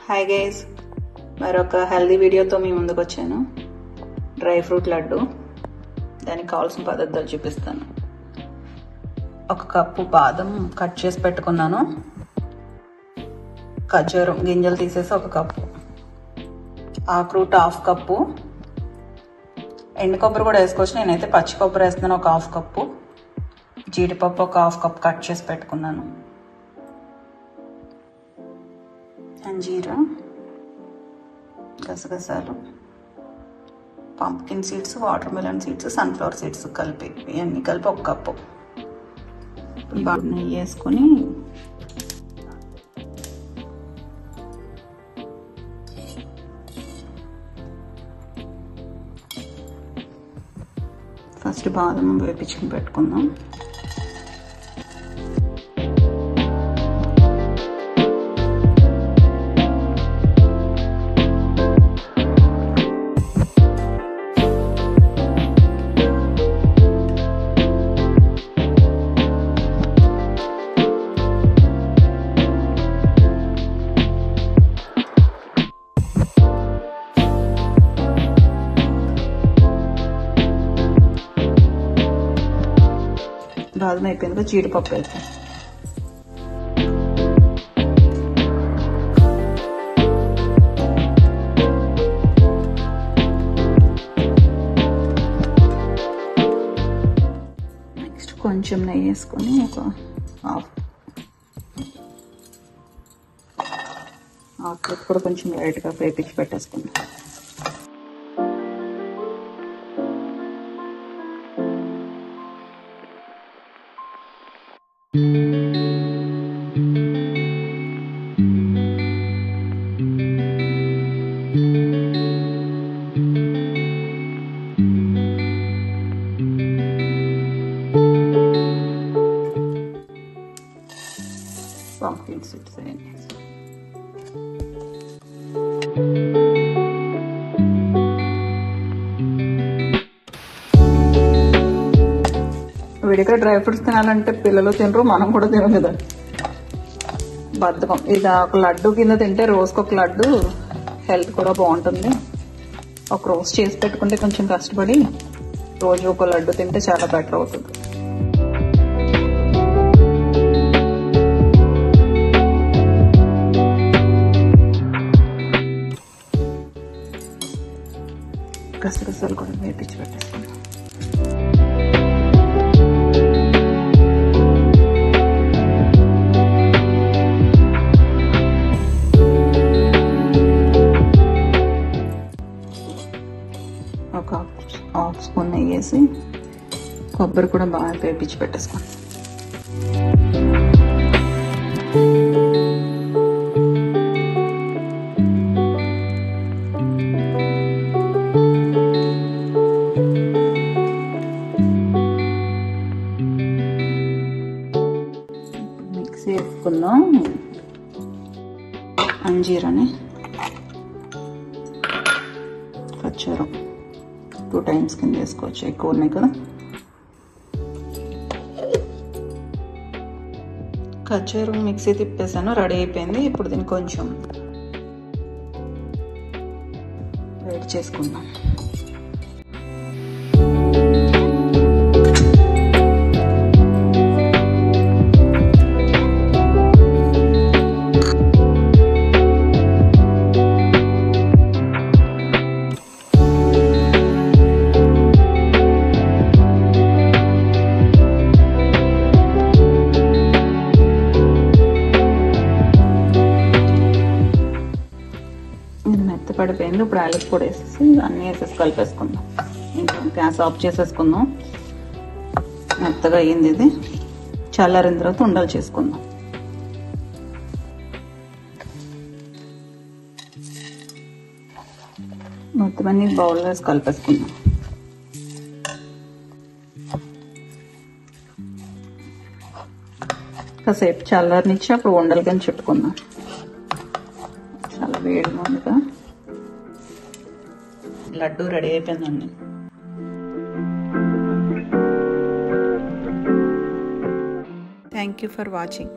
Hi guys, మరొక healthy వీడియోతో మీ ముందుకు వచ్చాను. Dry fruit laddu. దానికి కావాల్సిన పదార్థాలు చూపిస్తాను. 1 కప్పు బాదం కట్ చేసి పెట్టుకున్నాను. ఖర్జూరం గింజలు తీసేసి 1 కప్పు, ఆక్రూట్ 1/2 కప్పు, ఎండు కొబ్బరి కూడా వేసుకోవచ్చు. నేనైతే పచ్చి కొబ్బరి వేస్తున్నాను. 1/2 కప్పు జీడిపప్పు 1/2 కప్పు కట్ చేసి పెట్టుకున్నాను. అంజీరా, గసగసాలు, pumpkin seeds, water melon seeds, sunflower seeds కలిపి ఇవన్నీ కలిపి 1 కప్పు. బాగా నెయ్యి వేసుకొని ఫస్ట్ బాదం వేపించుకుని పెట్టుకుందాం. బాదం అయిపోయిందిగా జీడిపప్పు వేస్తాం. నెక్స్ట్ కొంచెం నెయ్యి వేసుకొని ఒక హాఫ్ కూడా కొంచెం లైట్గా వేపించి పెట్టేసుకుందాం. పంప్కిన్ సీడ్స్ వేయండి. విడిగా డ్రై ఫ్రూట్స్ తినాలంటే పిల్లలు తినరు, మనం కూడా తినం కదా, బద్ధకం. ఇది 1 లడ్డు కింద తింటే రోజుకి 1 లడ్డు, హెల్త్ కూడా బాగుంటుంది. ఒక రోజు చేసి పెట్టుకుంటే కొంచెం కష్టపడి రోజు 1 లడ్డు తింటే చాలా బెటర్ అవుతుంది. గసగసాలు కూడా వేపించి పెట్టేసుకుందాం. ఒక 1/2 స్పూన్ నెయ్యి వేసి కొబ్బరి కూడా బాగా వేపించి పెట్టేసుకోండి. మిక్సీ వేసుకుందాం. అంజీరాని, ఖర్జూరం 2 టైమ్స్ కింద వేసుకోవచ్చు, ఎక్కువ ఉన్నాయి కదా. ఖర్జూరం మిక్సీ తిప్పేసాను, రెడీ అయిపోయింది. ఇప్పుడు దీన్ని కొంచెం వేడి చేసుకుందాం. పడిపోయింది. ఇప్పుడు యాలక్ పొడి వేసేసి అన్నీ వేసేసి కలిపేసుకుందాం. ఇంకా గ్యాస్ ఆఫ్ చేసేసుకుందాం. మెత్తగా అయ్యింది. ఇది చల్లారిన తర్వాత ఉండలు చేసుకుందాం. మొత్తం అన్ని బౌల్లో వేసి కలిపేసుకుందాం. కాసేపు చల్లారనిచ్చి అప్పుడు ఉండలు కానీ చుట్టుకుందాం. చాలా వేడిగా ఉందిగా. లడ్డు రెడీ అయిపోయిందండి. Thank you for watching.